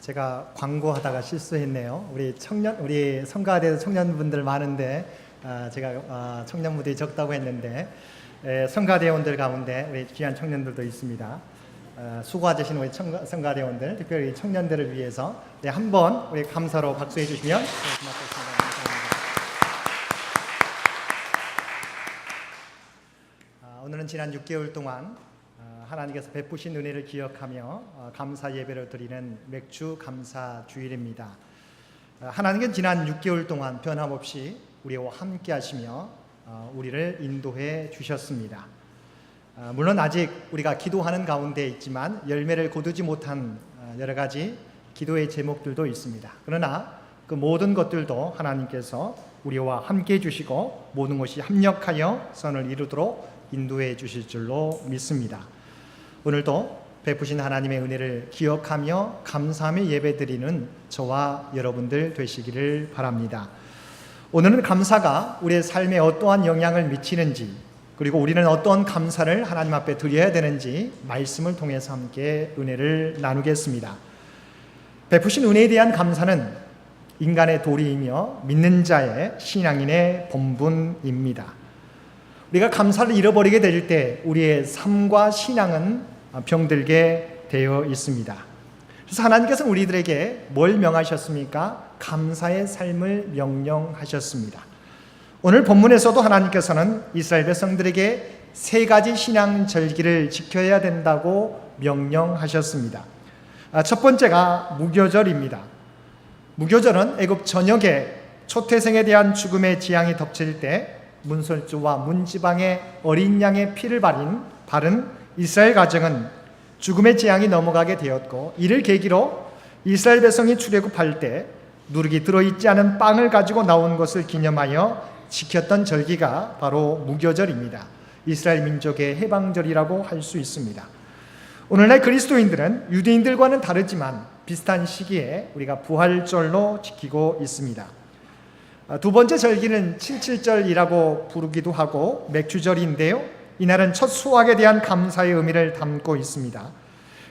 제가 광고하다가 실수했네요. 우리 성가대에서 청년분들 많은데 제가 청년분들이 적다고 했는데 성가대원들 가운데 우리 귀한 청년들도 있습니다. 수고하시는 우리 성가대원들, 특별히 청년들을 위해서 한번 우리 감사로 박수해 주시면 고맙겠습니다. 오늘은 지난 6개월 동안 하나님께서 베푸신 은혜를 기억하며 감사 예배를 드리는 맥주 감사 주일입니다. 하나님께서 지난 6개월 동안 변함없이 우리와 함께 하시며 우리를 인도해 주셨습니다. 물론 아직 우리가 기도하는 가운데 있지만 열매를 거두지 못한 여러 가지 기도의 제목들도 있습니다. 그러나 그 모든 것들도 하나님께서 우리와 함께 해주시고 모든 것이 합력하여 선을 이루도록 인도해 주실 줄로 믿습니다. 오늘도 베푸신 하나님의 은혜를 기억하며 감사하며 예배드리는 저와 여러분들 되시기를 바랍니다. 오늘은 감사가 우리의 삶에 어떠한 영향을 미치는지, 그리고 우리는 어떠한 감사를 하나님 앞에 드려야 되는지 말씀을 통해서 함께 은혜를 나누겠습니다. 베푸신 은혜에 대한 감사는 인간의 도리이며 믿는 자의 신앙인의 본분입니다. 우리가 감사를 잃어버리게 될 때 우리의 삶과 신앙은 병들게 되어 있습니다. 그래서 하나님께서 우리들에게 뭘 명하셨습니까? 감사의 삶을 명령하셨습니다. 오늘 본문에서도 하나님께서는 이스라엘 백성들에게 세 가지 신앙 절기를 지켜야 된다고 명령하셨습니다. 첫 번째가 무교절입니다. 무교절은 애굽 전역에 초태생에 대한 죽음의 재앙이 덮칠 때 문설주와 문지방의 어린 양의 피를 바른 이스라엘 가정은 죽음의 재앙이 넘어가게 되었고, 이를 계기로 이스라엘 백성이 출애굽할 때 누룩이 들어있지 않은 빵을 가지고 나온 것을 기념하여 지켰던 절기가 바로 무교절입니다. 이스라엘 민족의 해방절이라고 할 수 있습니다. 오늘날 그리스도인들은 유대인들과는 다르지만 비슷한 시기에 우리가 부활절로 지키고 있습니다. 두 번째 절기는 칠칠절이라고 부르기도 하고 맥주절인데요, 이날은 첫 수확에 대한 감사의 의미를 담고 있습니다.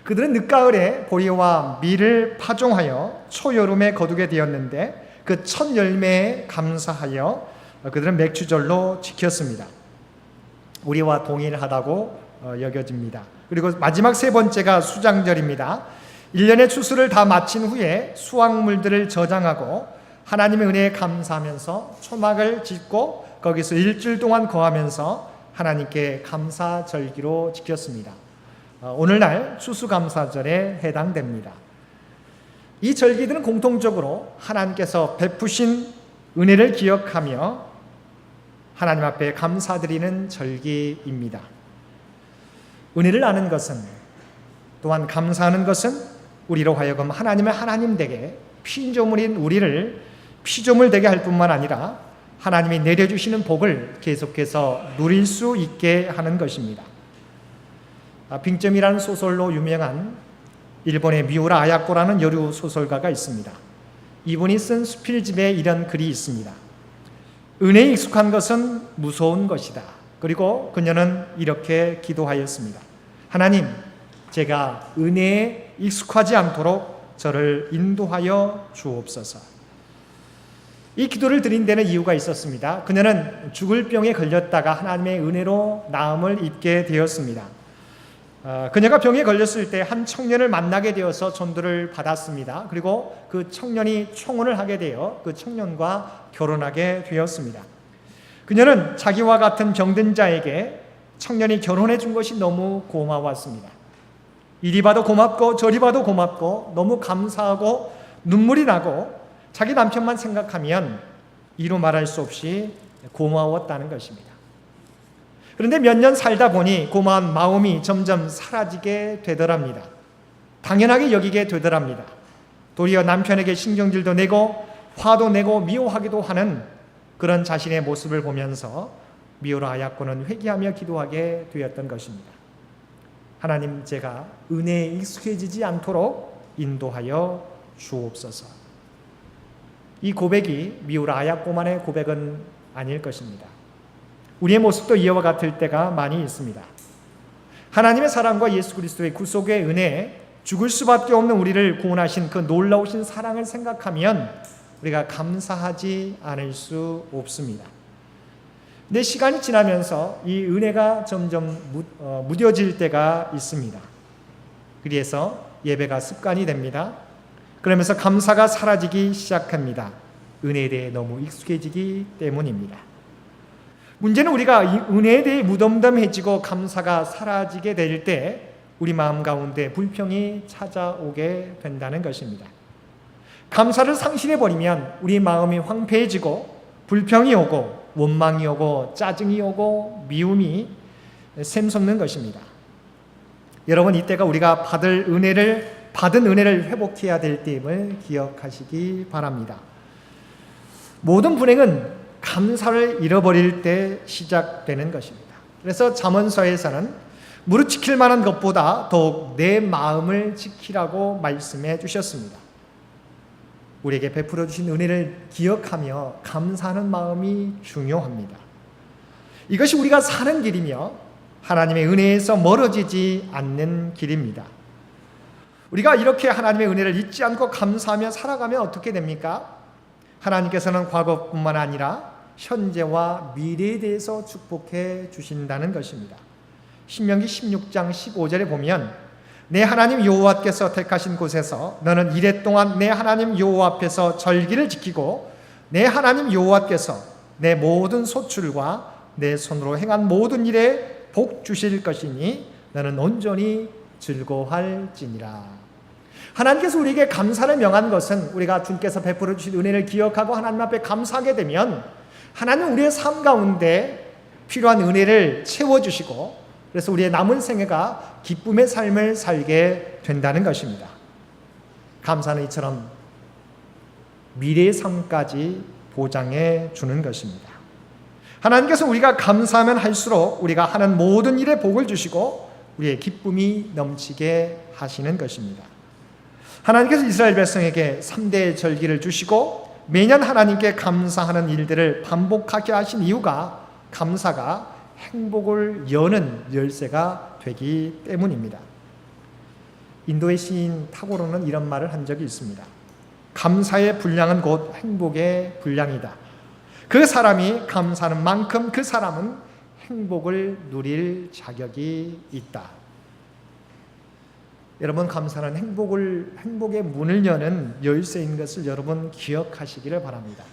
그들은 늦가을에 보리와 밀을 파종하여 초여름에 거두게 되었는데 그 첫 열매에 감사하여 그들은 맥주절로 지켰습니다. 우리와 동일하다고 여겨집니다. 그리고 마지막 세 번째가 수장절입니다. 1년의 추수를 다 마친 후에 수확물들을 저장하고 하나님의 은혜에 감사하면서 초막을 짓고 거기서 일주일 동안 거하면서 하나님께 감사절기로 지켰습니다. 오늘날 추수감사절에 해당됩니다. 이 절기들은 공통적으로 하나님께서 베푸신 은혜를 기억하며 하나님 앞에 감사드리는 절기입니다. 은혜를 아는 것은, 또한 감사하는 것은 우리로 하여금 하나님의 하나님되게 피조물인 우리를 피조물 되게 할 뿐만 아니라 하나님이 내려주시는 복을 계속해서 누릴 수 있게 하는 것입니다. 빙점이라는 소설로 유명한 일본의 미우라 아야코라는 여류 소설가가 있습니다. 이분이 쓴 수필집에 이런 글이 있습니다. 은혜에 익숙한 것은 무서운 것이다. 그리고 그녀는 이렇게 기도하였습니다. 하나님, 제가 은혜에 익숙하지 않도록 저를 인도하여 주옵소서. 이 기도를 드린 데는 이유가 있었습니다. 그녀는 죽을 병에 걸렸다가 하나님의 은혜로 나음을 입게 되었습니다. 그녀가 병에 걸렸을 때 한 청년을 만나게 되어서 전도를 받았습니다. 그리고 그 청년이 청혼을 하게 되어 그 청년과 결혼하게 되었습니다. 그녀는 자기와 같은 병든 자에게 청년이 결혼해 준 것이 너무 고마웠습니다. 이리 봐도 고맙고 저리 봐도 고맙고 너무 감사하고 눈물이 나고 자기 남편만 생각하면 이루 말할 수 없이 고마웠다는 것입니다. 그런데 몇 년 살다 보니 고마운 마음이 점점 사라지게 되더랍니다. 당연하게 여기게 되더랍니다. 도리어 남편에게 신경질도 내고 화도 내고 미워하기도 하는 그런 자신의 모습을 보면서 미우라 아야코는 회개하며 기도하게 되었던 것입니다. 하나님, 제가 은혜에 익숙해지지 않도록 인도하여 주옵소서. 이 고백이 미우라 아야코만의 고백은 아닐 것입니다. 우리의 모습도 이와 같을 때가 많이 있습니다. 하나님의 사랑과 예수 그리스도의 구속의 은혜에 죽을 수밖에 없는 우리를 구원하신 그 놀라우신 사랑을 생각하면 우리가 감사하지 않을 수 없습니다. 근데 시간이 지나면서 이 은혜가 점점 무뎌질 때가 있습니다. 그래서 예배가 습관이 됩니다. 그러면서 감사가 사라지기 시작합니다. 은혜에 대해 너무 익숙해지기 때문입니다. 문제는 우리가 이 은혜에 대해 무덤덤해지고 감사가 사라지게 될 때 우리 마음 가운데 불평이 찾아오게 된다는 것입니다. 감사를 상실해버리면 우리 마음이 황폐해지고 불평이 오고 원망이 오고 짜증이 오고 미움이 샘솟는 것입니다. 여러분, 이때가 우리가 받은 은혜를 회복해야 될 때임을 기억하시기 바랍니다. 모든 불행은 감사를 잃어버릴 때 시작되는 것입니다. 그래서 잠언서에서는 무릇 지킬 만한 것보다 더욱 내 마음을 지키라고 말씀해 주셨습니다. 우리에게 베풀어 주신 은혜를 기억하며 감사하는 마음이 중요합니다. 이것이 우리가 사는 길이며 하나님의 은혜에서 멀어지지 않는 길입니다. 우리가 이렇게 하나님의 은혜를 잊지 않고 감사하며 살아가면 어떻게 됩니까? 하나님께서는 과거뿐만 아니라 현재와 미래에 대해서 축복해 주신다는 것입니다. 신명기 16장 15절에 보면 내 하나님 여호와께서 택하신 곳에서 너는 이레 동안 내 하나님 여호와 앞에서 절기를 지키고 내 하나님 여호와께서 내 모든 소출과 내 손으로 행한 모든 일에 복 주실 것이니 너는 온전히 즐거워할지니라. 하나님께서 우리에게 감사를 명한 것은 우리가 주님께서 베풀어 주신 은혜를 기억하고 하나님 앞에 감사하게 되면 하나님은 우리의 삶 가운데 필요한 은혜를 채워주시고 그래서 우리의 남은 생애가 기쁨의 삶을 살게 된다는 것입니다. 감사는 이처럼 미래의 삶까지 보장해 주는 것입니다. 하나님께서 우리가 감사하면 할수록 우리가 하는 모든 일에 복을 주시고 우리의 기쁨이 넘치게 하시는 것입니다. 하나님께서 이스라엘 백성에게 3대 절기를 주시고 매년 하나님께 감사하는 일들을 반복하게 하신 이유가 감사가 행복을 여는 열쇠가 되기 때문입니다. 인도의 시인 타고르는 이런 말을 한 적이 있습니다. 감사의 분량은 곧 행복의 분량이다. 그 사람이 감사하는 만큼 그 사람은 행복을 누릴 자격이 있다. 여러분, 감사는 행복의 문을 여는 열쇠인 것을 여러분 기억하시기를 바랍니다.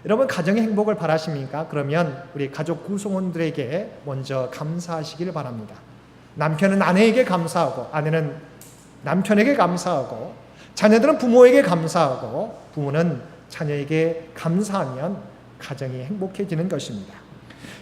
여러분, 가정의 행복을 바라십니까? 그러면 우리 가족 구성원들에게 먼저 감사하시기를 바랍니다. 남편은 아내에게 감사하고 아내는 남편에게 감사하고 자녀들은 부모에게 감사하고 부모는 자녀에게 감사하면 가정이 행복해지는 것입니다.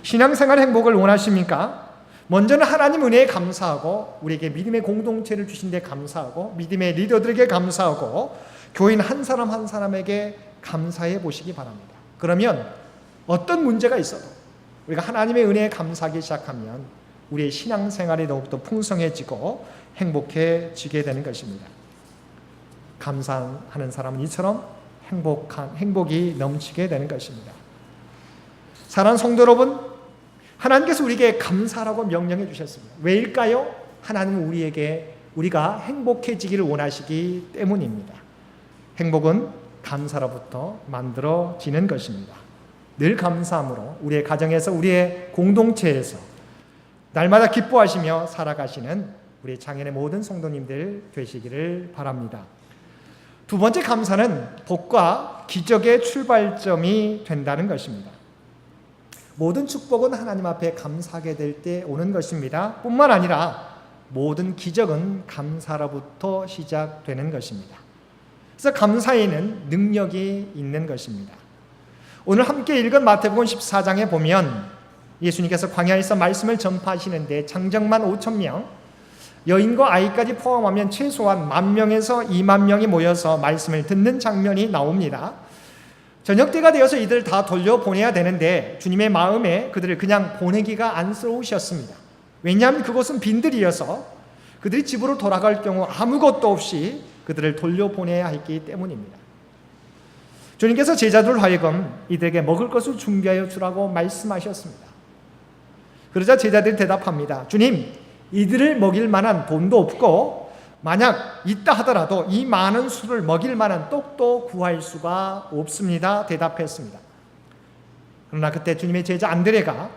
신앙생활 행복을 원하십니까? 먼저는 하나님 은혜에 감사하고 우리에게 믿음의 공동체를 주신 데 감사하고 믿음의 리더들에게 감사하고 교인 한 사람 한 사람에게 감사해 보시기 바랍니다. 그러면 어떤 문제가 있어도 우리가 하나님의 은혜에 감사하기 시작하면 우리의 신앙생활이 더욱더 풍성해지고 행복해지게 되는 것입니다. 감사하는 사람은 이처럼 행복이 넘치게 되는 것입니다. 사랑하는 성도 여러분, 하나님께서 우리에게 감사라고 명령해 주셨습니다. 왜일까요? 하나님은 우리가 행복해지기를 원하시기 때문입니다. 행복은 감사로부터 만들어지는 것입니다. 늘 감사함으로 우리의 가정에서 우리의 공동체에서 날마다 기뻐하시며 살아가시는 우리 장인의 모든 성도님들 되시기를 바랍니다. 두 번째 감사는 복과 기적의 출발점이 된다는 것입니다. 모든 축복은 하나님 앞에 감사하게 될 때 오는 것입니다. 뿐만 아니라 모든 기적은 감사로부터 시작되는 것입니다. 그래서 감사에는 능력이 있는 것입니다. 오늘 함께 읽은 마태복음 14장에 보면 예수님께서 광야에서 말씀을 전파하시는데 장정만 5,000명, 여인과 아이까지 포함하면 최소한 10,000명에서 20,000명이 모여서 말씀을 듣는 장면이 나옵니다. 저녁 때가 되어서 이들을 다 돌려보내야 되는데 주님의 마음에 그들을 그냥 보내기가 안쓰러우셨습니다. 왜냐하면 그곳은 빈들이어서 그들이 집으로 돌아갈 경우 아무것도 없이 그들을 돌려보내야 했기 때문입니다. 주님께서 제자들 하여금 이들에게 먹을 것을 준비하여 주라고 말씀하셨습니다. 그러자 제자들이 대답합니다. 주님, 이들을 먹일 만한 돈도 없고 만약 있다 하더라도 이 많은 수를 먹일 만한 떡도 구할 수가 없습니다. 대답했습니다. 그러나 그때 주님의 제자 안드레가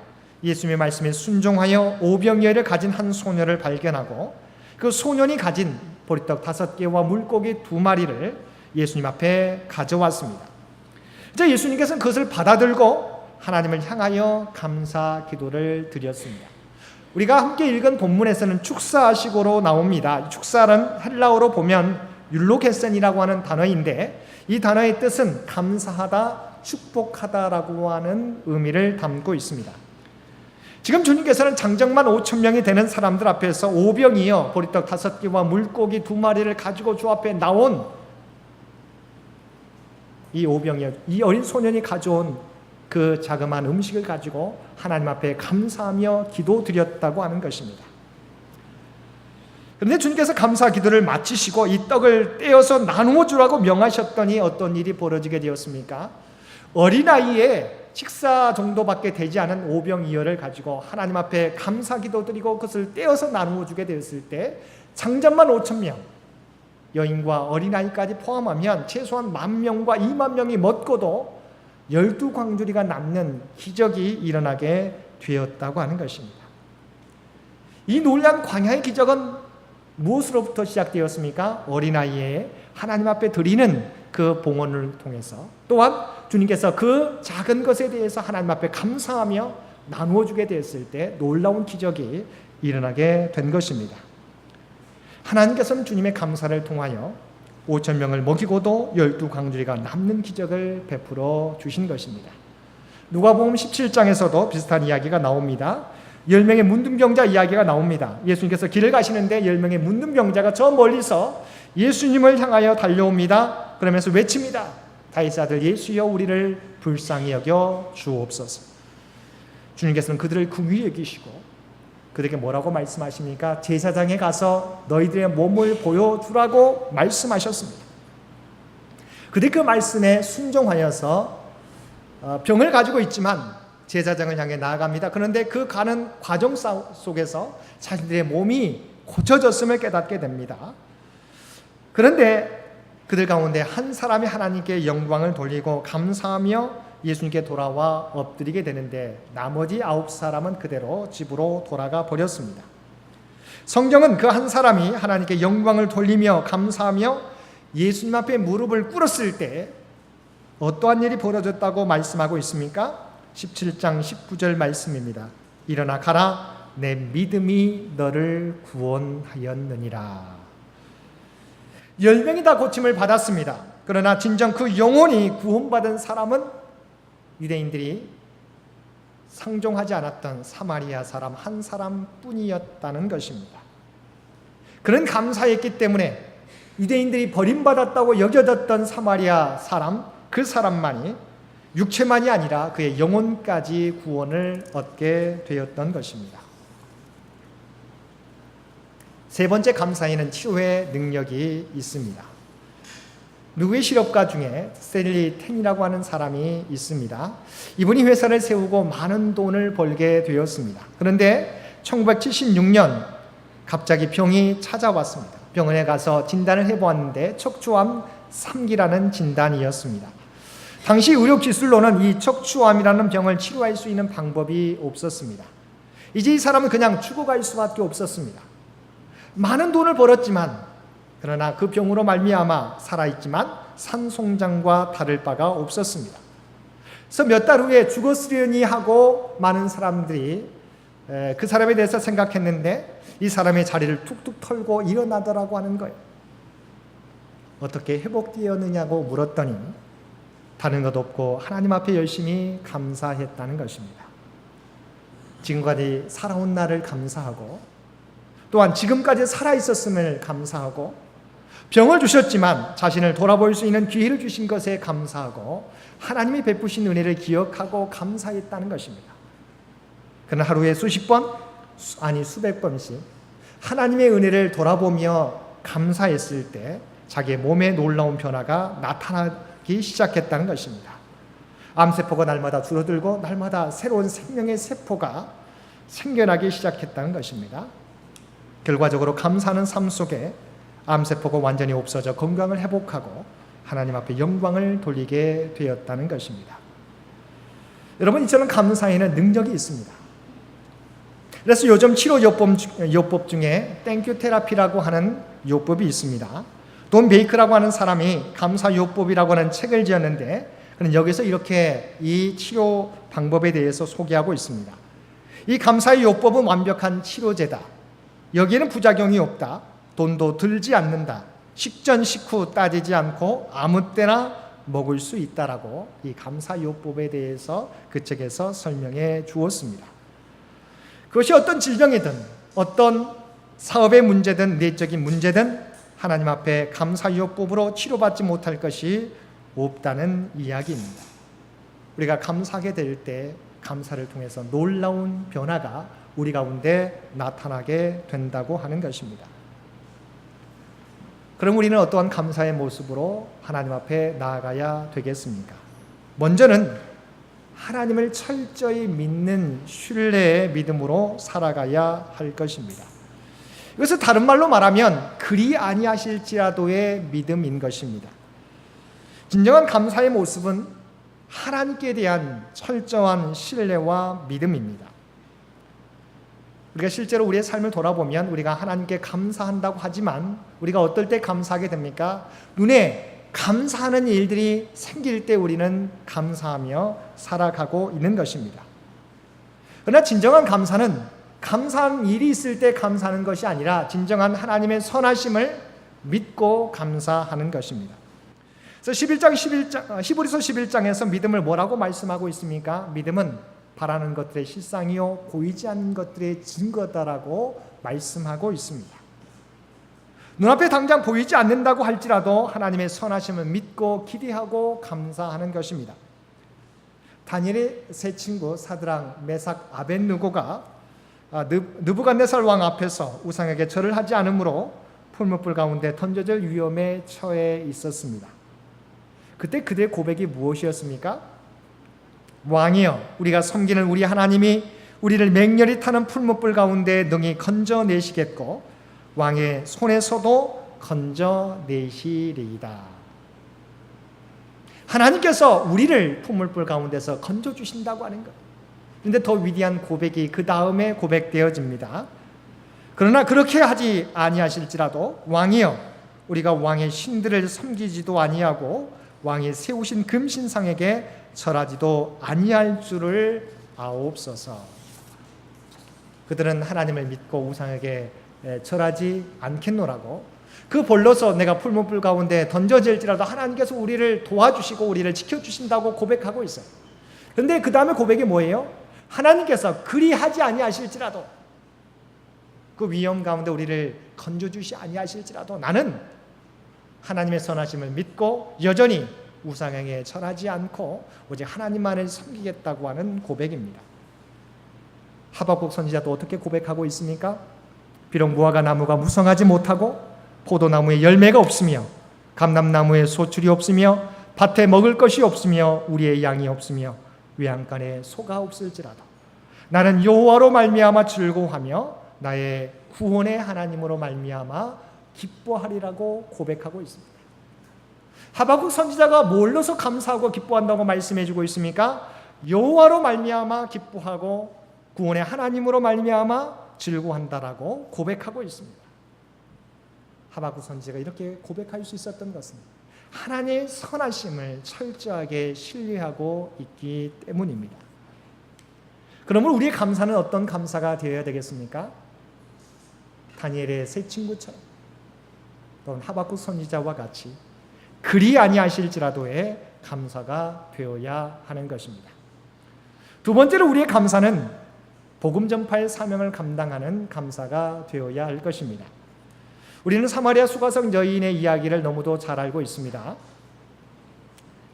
예수님의 말씀에 순종하여 오병이어를 가진 한 소녀를 발견하고 그 소년이 가진 보리떡 5개와 물고기 2마리를 예수님 앞에 가져왔습니다. 이제 예수님께서는 그것을 받아들고 하나님을 향하여 감사 기도를 드렸습니다. 우리가 함께 읽은 본문에서는 축사하시고로 나옵니다. 축사는 헬라어로 보면 율로게센이라고 하는 단어인데 이 단어의 뜻은 감사하다, 축복하다라고 하는 의미를 담고 있습니다. 지금 주님께서는 장정만 5,000명이 되는 사람들 앞에서 오병이어 보리떡 5개와 물고기 2마리를 가지고 주 앞에 나온 이 오병이어, 이 어린 소년이 가져온 그 자그마한 음식을 가지고 하나님 앞에 감사하며 기도드렸다고 하는 것입니다. 그런데 주님께서 감사 기도를 마치시고 이 떡을 떼어서 나누어 주라고 명하셨더니 어떤 일이 벌어지게 되었습니까? 어린아이의 식사 정도밖에 되지 않은 오병이어를 가지고 하나님 앞에 감사 기도드리고 그것을 떼어서 나누어 주게 되었을 때 장전만 5,000명, 여인과 어린아이까지 포함하면 최소한 10,000명과 20,000명이 먹고도 12광주리가 남는 기적이 일어나게 되었다고 하는 것입니다. 이 놀라운 광야의 기적은 무엇으로부터 시작되었습니까? 어린아이의 하나님 앞에 드리는 그 봉헌을 통해서, 또한 주님께서 그 작은 것에 대해서 하나님 앞에 감사하며 나누어 주게 되었을 때 놀라운 기적이 일어나게 된 것입니다. 하나님께서는 주님의 감사를 통하여 5,000명을 먹이고도 12광주리가 남는 기적을 베풀어 주신 것입니다. 누가복음 17장에서도 비슷한 이야기가 나옵니다. 10명의 문둥병자 이야기가 나옵니다. 예수님께서 길을 가시는데 10명의 문둥병자가 저 멀리서 예수님을 향하여 달려옵니다. 그러면서 외칩니다. 다윗의 아들 예수여 우리를 불쌍히 여겨 주옵소서. 주님께서는 그들을 긍휼히 여기시고 그들에게 뭐라고 말씀하십니까? 제사장에 가서 너희들의 몸을 보여주라고 말씀하셨습니다. 그들이 그 말씀에 순종하여서 병을 가지고 있지만 제사장을 향해 나아갑니다. 그런데 그 가는 과정 속에서 자신들의 몸이 고쳐졌음을 깨닫게 됩니다. 그런데 그들 가운데 한 사람이 하나님께 영광을 돌리고 감사하며 예수님께 돌아와 엎드리게 되는데 나머지 9사람은 그대로 집으로 돌아가 버렸습니다. 성경은 그 한 사람이 하나님께 영광을 돌리며 감사하며 예수님 앞에 무릎을 꿇었을 때 어떠한 일이 벌어졌다고 말씀하고 있습니까? 17장 19절 말씀입니다. 일어나 가라 내 믿음이 너를 구원하였느니라. 10명이 다 고침을 받았습니다. 그러나 진정 그 영혼이 구원받은 사람은 유대인들이 상종하지 않았던 사마리아 사람 한 사람뿐이었다는 것입니다. 그런 감사했기 때문에 유대인들이 버림받았다고 여겨졌던 사마리아 사람, 그 사람만이 육체만이 아니라 그의 영혼까지 구원을 얻게 되었던 것입니다. 세 번째 감사에는 치료의 능력이 있습니다. 누구의 실업가 중에 스탠리 텐이라고 하는 사람이 있습니다. 이분이 회사를 세우고 많은 돈을 벌게 되었습니다. 그런데 1976년 갑자기 병이 찾아왔습니다. 병원에 가서 진단을 해보았는데 척추암 3기라는 진단이었습니다. 당시 의료 기술로는 이 척추암이라는 병을 치료할 수 있는 방법이 없었습니다. 이제 이 사람은 그냥 죽어갈 수밖에 없었습니다. 많은 돈을 벌었지만 그러나 그 병으로 말미암아 살아있지만 산송장과 다를 바가 없었습니다. 그래서 몇 달 후에 죽었으려니 하고 많은 사람들이 그 사람에 대해서 생각했는데 이 사람의 자리를 툭툭 털고 일어나더라고 하는 거예요. 어떻게 회복되었느냐고 물었더니 다른 것 없고 하나님 앞에 열심히 감사했다는 것입니다. 지금까지 살아온 나를 감사하고 또한 지금까지 살아있었음을 감사하고 병을 주셨지만 자신을 돌아볼 수 있는 기회를 주신 것에 감사하고 하나님이 베푸신 은혜를 기억하고 감사했다는 것입니다. 그는 하루에 수십 번, 아니 수백 번씩 하나님의 은혜를 돌아보며 감사했을 때 자기의 몸에 놀라운 변화가 나타나기 시작했다는 것입니다. 암세포가 날마다 줄어들고 날마다 새로운 생명의 세포가 생겨나기 시작했다는 것입니다. 결과적으로 감사하는 삶 속에 암세포가 완전히 없어져 건강을 회복하고 하나님 앞에 영광을 돌리게 되었다는 것입니다. 여러분, 이처럼 감사에는 능력이 있습니다. 그래서 요즘 치료 요법 중에 땡큐 테라피라고 하는 요법이 있습니다. 돈 베이크라고 하는 사람이 감사 요법이라고 하는 책을 지었는데, 그는 여기서 이렇게 이 치료 방법에 대해서 소개하고 있습니다. 이 감사의 요법은 완벽한 치료제다. 여기에는 부작용이 없다. 돈도 들지 않는다. 식전 식후 따지지 않고 아무 때나 먹을 수 있다라고 이 감사 요법에 대해서 그 책에서 설명해 주었습니다. 그것이 어떤 질병이든 어떤 사업의 문제든 내적인 문제든 하나님 앞에 감사 요법으로 치료받지 못할 것이 없다는 이야기입니다. 우리가 감사하게 될 때 감사를 통해서 놀라운 변화가 우리 가운데 나타나게 된다고 하는 것입니다. 그럼 우리는 어떠한 감사의 모습으로 하나님 앞에 나아가야 되겠습니까? 먼저는 하나님을 철저히 믿는 신뢰의 믿음으로 살아가야 할 것입니다. 이것을 다른 말로 말하면 그리 아니하실지라도의 믿음인 것입니다. 진정한 감사의 모습은 하나님께 대한 철저한 신뢰와 믿음입니다. 우리가 실제로 우리의 삶을 돌아보면 우리가 하나님께 감사한다고 하지만 우리가 어떨 때 감사하게 됩니까? 눈에 감사하는 일들이 생길 때 우리는 감사하며 살아가고 있는 것입니다. 그러나 진정한 감사는 감사한 일이 있을 때 감사하는 것이 아니라 진정한 하나님의 선하심을 믿고 감사하는 것입니다. 그래서 히브리서 11장에서 믿음을 뭐라고 말씀하고 있습니까? 믿음은 바라는 것들의 실상이요 보이지 않는 것들의 증거다라고 말씀하고 있습니다. 눈앞에 당장 보이지 않는다고 할지라도 하나님의 선하심을 믿고 기대하고 감사하는 것입니다. 다니엘의 세 친구 사드락, 메삭, 아벳느고가 느부갓네살 왕 앞에서 우상에게 절을 하지 않으므로 풀무불 가운데 던져질 위험에 처해 있었습니다. 그때 그들의 고백이 무엇이었습니까? 왕이여, 우리가 섬기는 우리 하나님이 우리를 맹렬히 타는 풀무불 가운데 능히 건져내시겠고 왕의 손에서도 건져내시리이다. 하나님께서 우리를 풀무불 가운데서 건져주신다고 하는 것. 그런데 더 위대한 고백이 그 다음에 고백되어집니다. 그러나 그렇게 하지 아니하실지라도 왕이여, 우리가 왕의 신들을 섬기지도 아니하고 왕이 세우신 금신상에게 절하지도 아니할 줄을 아옵소서. 그들은 하나님을 믿고 우상에게 절하지 않겠노라고, 그 벌로서 내가 풀무불 가운데 던져질지라도 하나님께서 우리를 도와주시고 우리를 지켜주신다고 고백하고 있어요. 그런데 그 다음에 고백이 뭐예요? 하나님께서 그리하지 아니하실지라도, 그 위험 가운데 우리를 건져주시 아니하실지라도 나는 하나님의 선하심을 믿고 여전히 우상에게 절하지 않고 오직 하나님만을 섬기겠다고 하는 고백입니다. 하박국 선지자도 어떻게 고백하고 있습니까? 비록 무화과 나무가 무성하지 못하고 포도나무에 열매가 없으며 감람나무에 소출이 없으며 밭에 먹을 것이 없으며 우리의 양이 없으며 외양간에 소가 없을지라도 나는 여호와로 말미암아 즐거워하며 나의 구원의 하나님으로 말미암아 기뻐하리라고 고백하고 있습니다. 하박국 선지자가 뭘로서 감사하고 기뻐한다고 말씀해주고 있습니까? 여호와로 말미암아 기뻐하고 구원의 하나님으로 말미암아 즐거워한다라고 고백하고 있습니다. 하박국 선지자가 이렇게 고백할 수 있었던 것은 하나님의 선하심을 철저하게 신뢰하고 있기 때문입니다. 그러면 우리의 감사는 어떤 감사가 되어야 되겠습니까? 다니엘의 세 친구처럼 또는 하박국 선지자와 같이 그리 아니하실지라도의 감사가 되어야 하는 것입니다. 두 번째로 우리의 감사는 복음 전파의 사명을 감당하는 감사가 되어야 할 것입니다. 우리는 사마리아 수가성 여인의 이야기를 너무도 잘 알고 있습니다.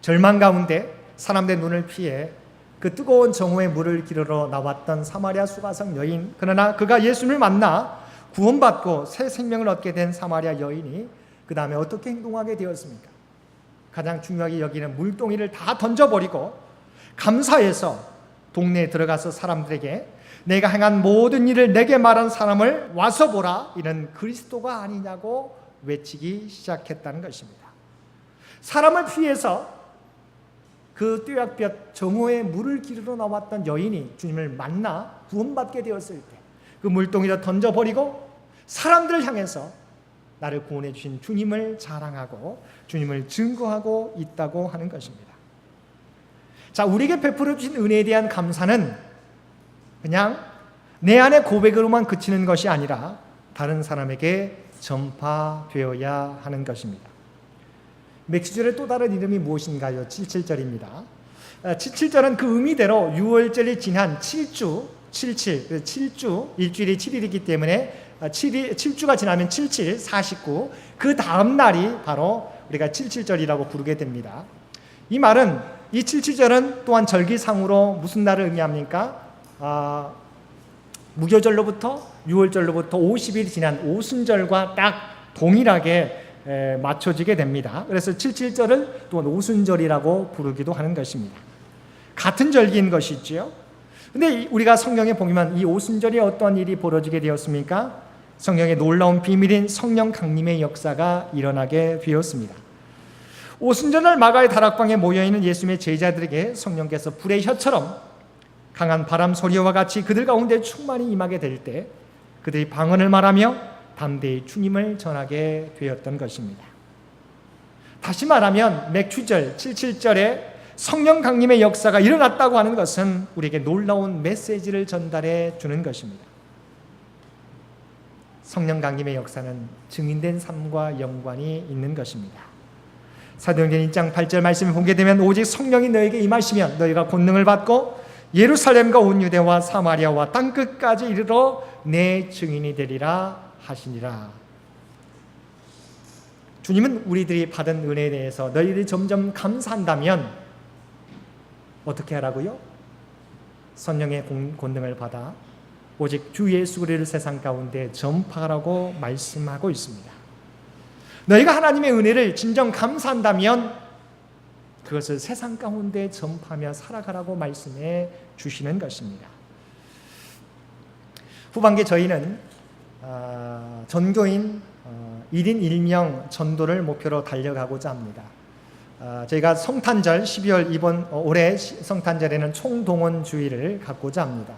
절망 가운데 사람들의 눈을 피해 그 뜨거운 정오의 물을 기르러 나왔던 사마리아 수가성 여인, 그러나 그가 예수님을 만나 구원받고 새 생명을 얻게 된 사마리아 여인이 그 다음에 어떻게 행동하게 되었습니까? 가장 중요하게 여기는 물동이를 다 던져버리고 감사해서 동네에 들어가서 사람들에게 내가 행한 모든 일을 내게 말한 사람을 와서 보라, 이는 그리스도가 아니냐고 외치기 시작했다는 것입니다. 사람을 피해서 그 뙤약볕 정오에 물을 기르러 나왔던 여인이 주님을 만나 구원받게 되었을 때 그 물동이를 던져버리고 사람들을 향해서 나를 구원해 주신 주님을 자랑하고 주님을 증거하고 있다고 하는 것입니다. 자, 우리에게 베풀어 주신 은혜에 대한 감사는 그냥 내 안의 고백으로만 그치는 것이 아니라 다른 사람에게 전파되어야 하는 것입니다. 맥주절의 또 다른 이름이 무엇인가요? 77절입니다. 77절은 그 의미대로 6월절이 지난 7주, 일주일이 7일이기 때문에 7주가 지나면 77, 49, 그 다음 날이 바로 우리가 77절이라고 부르게 됩니다. 이 말은 이 77절은 또한 절기상으로 무슨 날을 의미합니까? 무교절로부터 6월절로부터 50일이 지난 오순절과 딱 동일하게 맞춰지게 됩니다. 그래서 77절을 또한 오순절이라고 부르기도 하는 것입니다. 같은 절기인 것이지요. 근데 우리가 성경에 보면 이 오순절에 어떠한 일이 벌어지게 되었습니까? 성경의 놀라운 비밀인 성령 강림의 역사가 일어나게 되었습니다. 오순절날 마가의 다락방에 모여있는 예수님의 제자들에게 성령께서 불의 혀처럼 강한 바람 소리와 같이 그들 가운데 충만히 임하게 될 때 그들이 방언을 말하며 담대히 주님을 전하게 되었던 것입니다. 다시 말하면 맥주절 77절에 성령 강림의 역사가 일어났다고 하는 것은 우리에게 놀라운 메시지를 전달해 주는 것입니다. 성령 강림의 역사는 증인된 삶과 연관이 있는 것입니다. 사도행전 1장 8절 말씀을 보게 되면 오직 성령이 너에게 임하시면 너희가 권능을 받고 예루살렘과 온 유대와 사마리아와 땅끝까지 이르러 내 증인이 되리라 하시니라. 주님은 우리들이 받은 은혜에 대해서 너희들이 점점 감사한다면 어떻게 하라고요? 성령의 권능을 받아 오직 주 예수 그리스도를 세상 가운데 전파하라고 말씀하고 있습니다. 너희가 하나님의 은혜를 진정 감사한다면 그것을 세상 가운데 전파하며 살아가라고 말씀해 주시는 것입니다. 후반기 저희는 전교인 1인 1명 전도를 목표로 달려가고자 합니다. 저희가 성탄절 12월 이번 올해 성탄절에는 총동원주의를 갖고자 합니다.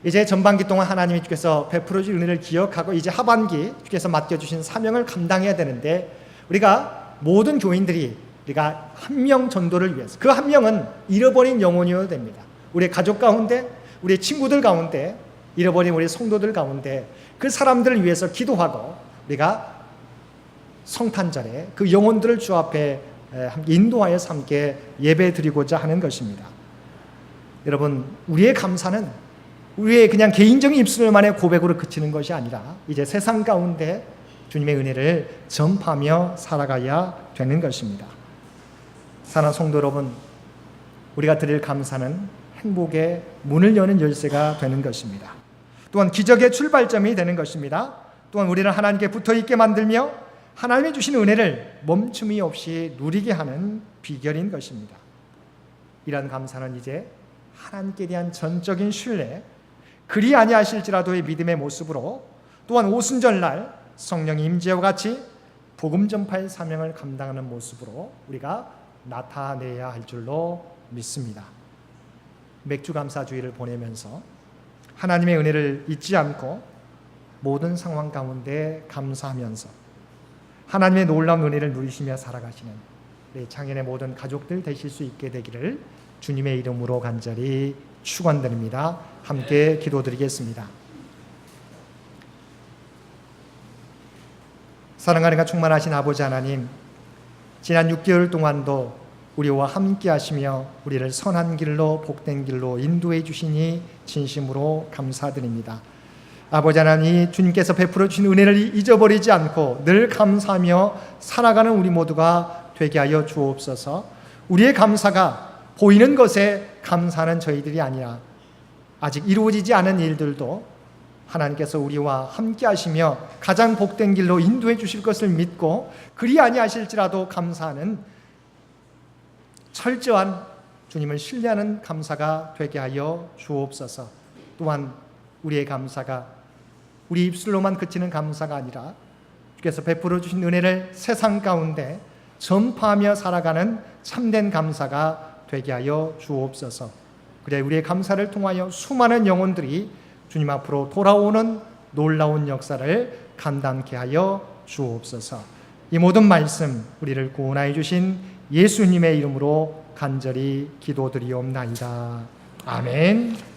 이제 전반기 동안 하나님이 주께서 베풀어 주신 은혜를 기억하고 이제 하반기 주께서 맡겨주신 사명을 감당해야 되는데 우리가 모든 교인들이 우리가 한 명 전도를 위해서 그 한 명은 잃어버린 영혼이어야 됩니다. 우리 가족 가운데 우리 친구들 가운데 잃어버린 우리 성도들 가운데 그 사람들을 위해서 기도하고 우리가 성탄절에 그 영혼들을 주 앞에 인도하여서 함께 예배 드리고자 하는 것입니다. 여러분, 우리의 감사는 우리의 그냥 개인적인 입술만의 고백으로 그치는 것이 아니라 이제 세상 가운데 주님의 은혜를 전파하며 살아가야 되는 것입니다. 사랑하는 성도 여러분, 우리가 드릴 감사는 행복의 문을 여는 열쇠가 되는 것입니다. 또한 기적의 출발점이 되는 것입니다. 또한 우리는 하나님께 붙어있게 만들며 하나님이 주신 은혜를 멈춤이 없이 누리게 하는 비결인 것입니다. 이러한 감사는 이제 하나님께 대한 전적인 신뢰, 그리 아니하실지라도의 믿음의 모습으로 또한 오순절날 성령의 임재와 같이 복음 전파의 사명을 감당하는 모습으로 우리가 나타내야 할 줄로 믿습니다. 맥주감사주의를 보내면서 하나님의 은혜를 잊지 않고 모든 상황 가운데 감사하면서 하나님의 놀라운 은혜를 누리시며 살아가시는 우리 창현의 모든 가족들 되실 수 있게 되기를 주님의 이름으로 간절히 축원드립니다. 함께 기도드리겠습니다. 사랑하는 충만하신 아버지 하나님, 지난 6개월 동안도 우리와 함께 하시며 우리를 선한 길로 복된 길로 인도해 주시니 진심으로 감사드립니다. 아버지 하나님, 주님께서 베풀어 주신 은혜를 잊어버리지 않고 늘 감사하며 살아가는 우리 모두가 되게 하여 주옵소서. 우리의 감사가 보이는 것에 감사하는 저희들이 아니라 아직 이루어지지 않은 일들도 하나님께서 우리와 함께 하시며 가장 복된 길로 인도해 주실 것을 믿고 그리 아니하실지라도 감사하는 철저한 주님을 신뢰하는 감사가 되게 하여 주옵소서. 또한 우리의 감사가 우리 입술로만 그치는 감사가 아니라 주께서 베풀어 주신 은혜를 세상 가운데 전파하며 살아가는 참된 감사가 되게 하여 주옵소서. 그래 우리의 감사를 통하여 수많은 영혼들이 주님 앞으로 돌아오는 놀라운 역사를 감당케 하여 주옵소서. 이 모든 말씀 우리를 구원하여 주신 예수님의 이름으로 간절히 기도드리옵나이다. 아멘.